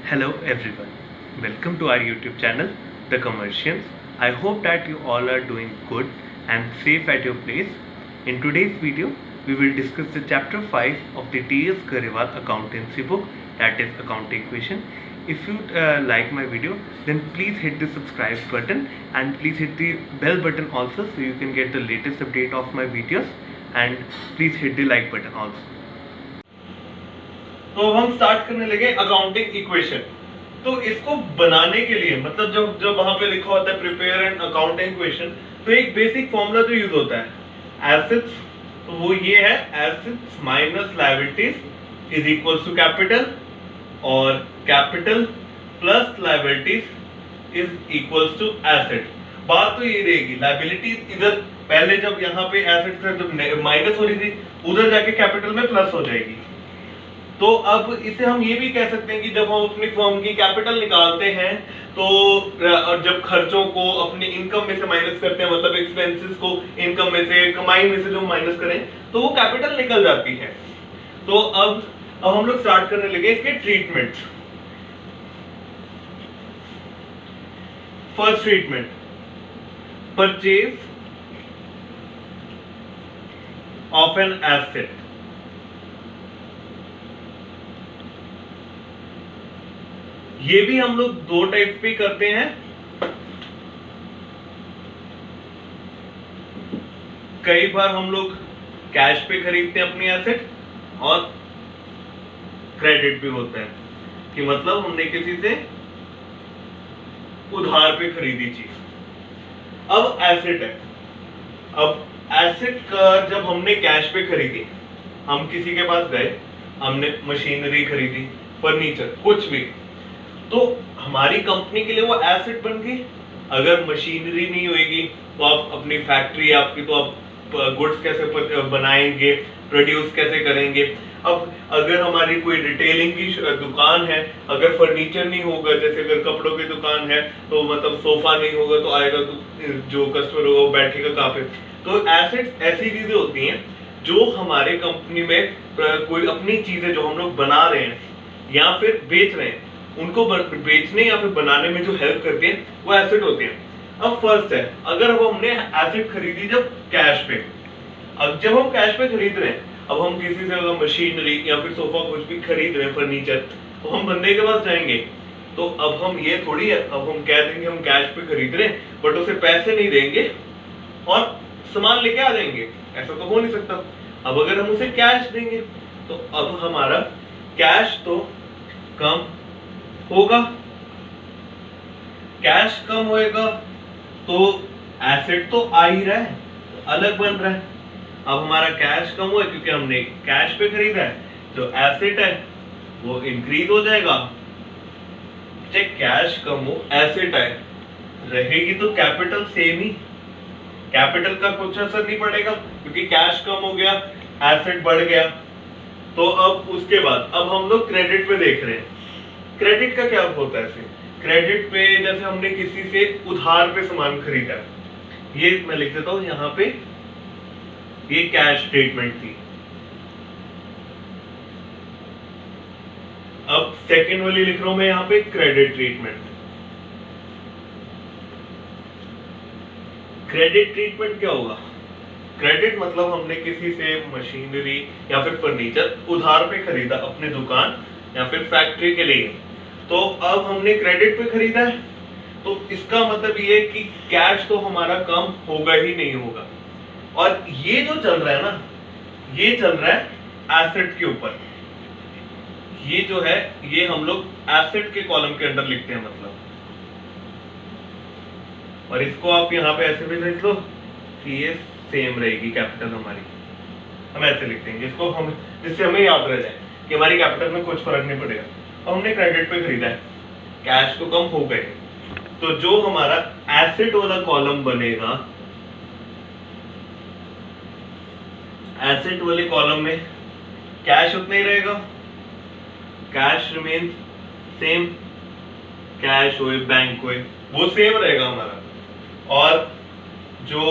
Hello everyone, welcome to our YouTube channel, The Commercians. I hope that you all are doing good and safe at your place. In today's video, we will discuss the chapter 5 of the T.S. Garewal accountancy book, that is Accounting Question. If you like my video, then please hit the subscribe button and please hit the bell button also so you can get the latest update of my videos, and please hit the like button also. तो अब हम start करने लगे accounting equation. तो इसको बनाने के लिए मतलब जब जब वहां पे लिखा होता है प्रिपेयर एन अकाउंटिंग इक्वेशन, तो एक बेसिक फॉर्मूला जो यूज होता है एसेट्स, तो वो ये है assets minus liabilities is equal to capital, और capital plus liabilities is equal to asset. बात तो ये रहेगी, लायबिलिटीज इधर पहले जब यहाँ पे एसेट था जब माइनस हो रही थी, उधर जाके कैपिटल में प्लस हो जाएगी। तो अब इसे हम ये भी कह सकते हैं कि जब हम अपनी फर्म की कैपिटल निकालते हैं तो जब खर्चों को अपनी इनकम में से माइनस करते हैं, मतलब एक्सपेंसेस को इनकम में से, कमाई में से जो माइनस करें, तो वो कैपिटल निकल जाती है। तो अब हम लोग स्टार्ट करने लगे इसके treatment. First treatment, purchase of an asset. ये भी हम लोग दो टाइप पे करते हैं। कई बार हम लोग कैश पे खरीदते हैं अपनी एसेट, और क्रेडिट भी होता है कि मतलब हमने किसी से उधार पे खरीदी चीज। अब एसेट है, अब एसेट का जब हमने कैश पे खरीदी, हम किसी के पास गए, हमने मशीनरी खरीदी, फर्नीचर, कुछ भी, तो हमारी कंपनी के लिए वो एसेट बन गई। अगर मशीनरी नहीं होगी तो आप अपनी फैक्ट्री आपकी, तो आप गुड्स कैसे बनाएंगे, प्रोड्यूस कैसे करेंगे। अब अगर हमारी कोई रिटेलिंग की दुकान है, अगर फर्नीचर नहीं होगा, जैसे अगर कपड़ों की दुकान है तो मतलब सोफा नहीं होगा तो आएगा तो जो कस्टमर होगा वो बैठेगा कहाँ पे। तो एसेट्स ऐसी चीजें होती हैं जो हमारे कंपनी में कोई अपनी चीजें जो हम लोग बना रहे हैं या फिर बेच रहे हैं, उनको बेचने या फिर बनाने में जो हेल्प करते हैं वो एसेट होते हैं। अब फर्स्ट है, अगर अब हमने एसेट खरीदी जब कैश पे, अब जब हम कैश पे खरीद रहे हैं, अब हम किसी से अगर मशीनरी या फिर सोफा कुछ भी खरीद रहे हैं, फर्नीचर, तो हम बंदे के पास जाएंगे, तो अब हम ये थोड़ी है, अब हम कह देंगे हम कैश पे खरीद रहे हैं बट उसे पैसे नहीं देंगे और सामान लेके आ जाएंगे, ऐसा तो हो नहीं सकता। अब अगर हम उसे कैश देंगे तो अब हमारा कैश तो कम होगा, कैश कम होएगा तो एसेट तो आ ही रहा है, तो अलग बन रहा है। अब हमारा कैश कम हुआ क्योंकि हमने कैश पे खरीदा है, जो एसेट है वो इंक्रीज हो जाएगा। चाहे कैश कम हो, एसेट है रहेगी तो कैपिटल सेम ही, कैपिटल का कुछ असर नहीं पड़ेगा क्योंकि कैश कम हो गया, एसेट बढ़ गया। तो अब उसके बाद अब हम लोग क्रेडिट पे देख रहे हैं। क्रेडिट का क्या होता है? क्रेडिट पे जैसे हमने किसी से उधार पे सामान खरीदा, ये मैं लिख देता हूं यहाँ पे, ये कैश स्टेटमेंट थी। अब सेकंड वाली लिख रहा हूं मैं यहाँ पे, क्रेडिट ट्रीटमेंट। क्रेडिट ट्रीटमेंट क्या होगा? क्रेडिट मतलब हमने किसी से मशीनरी या फिर फर्नीचर उधार पे खरीदा अपनी दुकान या फिर फैक्ट्री के लिए, तो अब हमने क्रेडिट पे खरीदा है, तो इसका मतलब ये कि कैश तो हमारा कम होगा ही नहीं होगा। और ये जो चल रहा है ना, ये चल रहा है एसेट के ऊपर। ये जो है ये हम लोग एसेट के कॉलम के अंदर लिखते हैं मतलब, और इसको आप यहाँ पे ऐसे भी लिख लो कि ये सेम रहेगी कैपिटल हमारी, हम ऐसे लिख देंगे इसको, हम जिससे हमें याद रह जाए कि हमारी कैपिटल में कुछ फर्क नहीं पड़ेगा। और हमने क्रेडिट पे खरीदा है, कैश तो कम हो गए, तो जो हमारा एसेट वाला कॉलम बनेगा, एसेट वाले कॉलम में कैश उतना ही रहेगा, कैश रिमेन सेम, कैश होए बैंक होए वो सेम रहेगा हमारा। और जो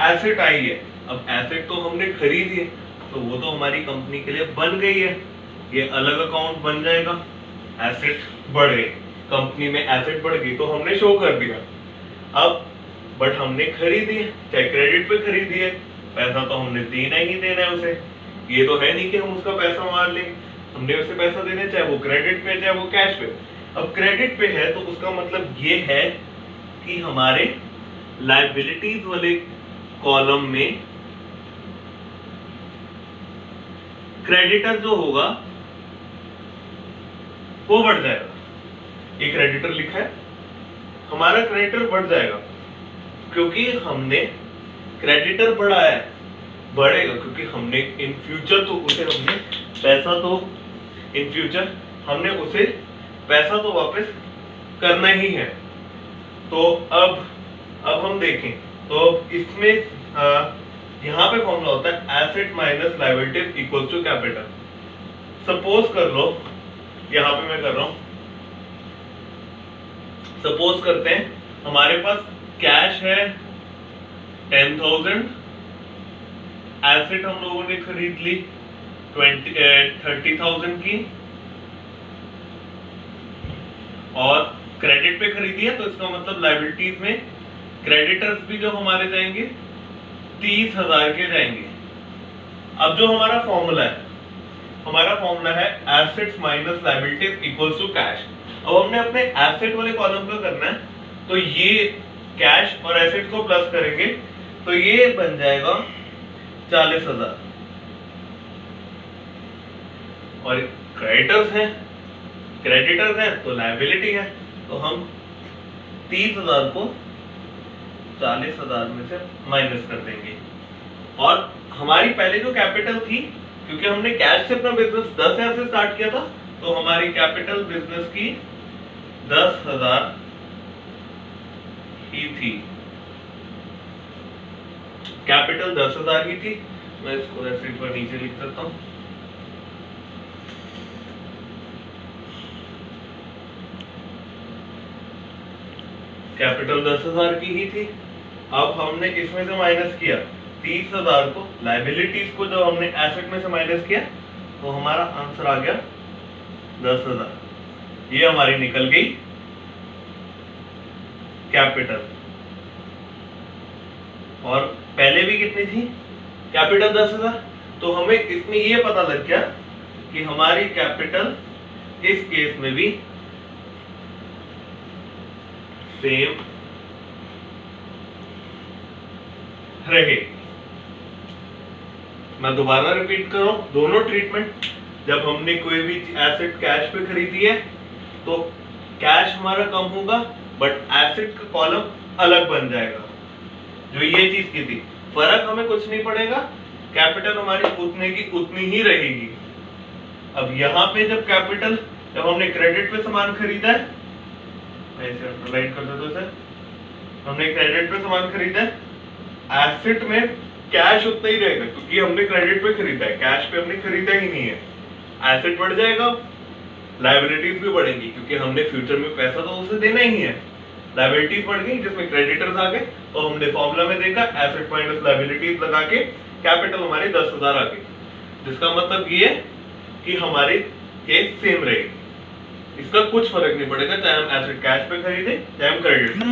एसेट आई है, अब एसेट तो हमने खरीदी है तो वो तो हमारी कंपनी के लिए बन गई है, ये अलग अकाउंट बन जाएगा, एसेट बढ़ गई, कंपनी में एसेट बढ़ गई तो हमने शो कर दिया। अब बट हमने खरीदी है, चाहे क्रेडिट पे खरीदी है, पैसा तो हमने देना ही देना है उसे। ये तो है नहीं कि हम उसका पैसा मार लेंगे, हमने उसे पैसा देना, चाहे वो क्रेडिट पे चाहे वो कैश पे। अब क्रेडिट पे है तो उसका मतलब ये है कि हमारे लायबिलिटीज वाले कॉलम में क्रेडिटर जो होगा वो बढ़ जाएगा। ये क्रेडिटर लिखा है, हमारा क्रेडिटर बढ़ जाएगा क्योंकि हमने क्रेडिटर बढ़ाया है, बढ़ेगा क्योंकि हमने इन फ्यूचर तो उसे हमने पैसा तो इन फ्यूचर हमने उसे पैसा तो वापस करना ही है। तो अब हम देखें तो इसमें यहाँ पे फॉर्मूला होता है asset minus liabilities equals to capital. Suppose कर लो, यहाँ पे मैं कर रहा हूं, सपोज करते हैं हमारे पास कैश है 10,000, एसेट हम लोगों ने खरीद ली 30,000 की और क्रेडिट पे खरीदी है, तो इसका मतलब लायबिलिटीज में क्रेडिटर्स भी जो हमारे जाएंगे 30,000 के जाएंगे। अब जो हमारा फॉर्मूला है assets minus liabilities equals to cash. अब हमने अपने एसेट वाले कॉलम का करना है, तो ये कैश और एसेट को प्लस करेंगे तो ये बन जाएगा 40,000 और क्रेडिटर्स हैं तो लायबिलिटी है, तो हम 30,000 को 40,000 में से माइनस कर देंगे। और हमारी पहले जो कैपिटल थी, क्योंकि हमने कैश से अपना बिजनेस 10,000 से स्टार्ट किया था, तो हमारी कैपिटल बिजनेस की 10,000 ही थी, कैपिटल 10,000 ही थी। मैं इसको ऐसे एक बार नीचे लिख देता हूं, कैपिटल 10,000 की ही थी। अब हमने इसमें से माइनस किया 30,000 को, लायबिलिटीज को जो हमने एसेट में से माइनस किया, तो हमारा आंसर आ गया 10,000। ये हमारी निकल गई कैपिटल। और पहले भी कितनी थी कैपिटल 10,000, तो हमें इसमें ये पता लग गया कि हमारी कैपिटल इस केस में भी सेम रहे। मैं दोबारा रिपीट कर रहा हूं, दोनों ट्रीटमेंट, जब हमने कोई भी एसेट कैश पे खरीदी है तो कैश हमारा कम होगा बट एसेट का कॉलम अलग बन जाएगा। जो ये चीज की थी, फर्क हमें कुछ नहीं पड़ेगा, कैपिटल हमारी उतने की उतनी ही रहेगी। अब यहाँ पे जब हमने क्रेडिट पे सामान खरीदा है, ऐसे अंडरलाइन कर देता हूं, हमने क्रेडिट पे सामान खरीदा है, एसेट में कैश उतना ही रहेगा क्योंकि हमने क्रेडिट पे खरीदा है, कैश पे हमने खरीदा ही नहीं है। एसेट बढ़ जाएगा, लायबिलिटीज भी बढ़ेंगी क्योंकि हमने फ्यूचर में पैसा तो उसे देना ही है। लायबिलिटीज बढ़ गई जिसमें क्रेडिटर्स आ गए, तो हमने फॉर्मूला में देखा एसेट माइनस लायबिलिटीज लगा के कैपिटल हमारी 10,000 आ गई, जिसका मतलब ये है कि हमारी केस सेम रहेगी। इसका कुछ फर्क नहीं पड़ेगा चाहे हम एसेट कैश पे खरीदें चाहे हम क्रेडिट।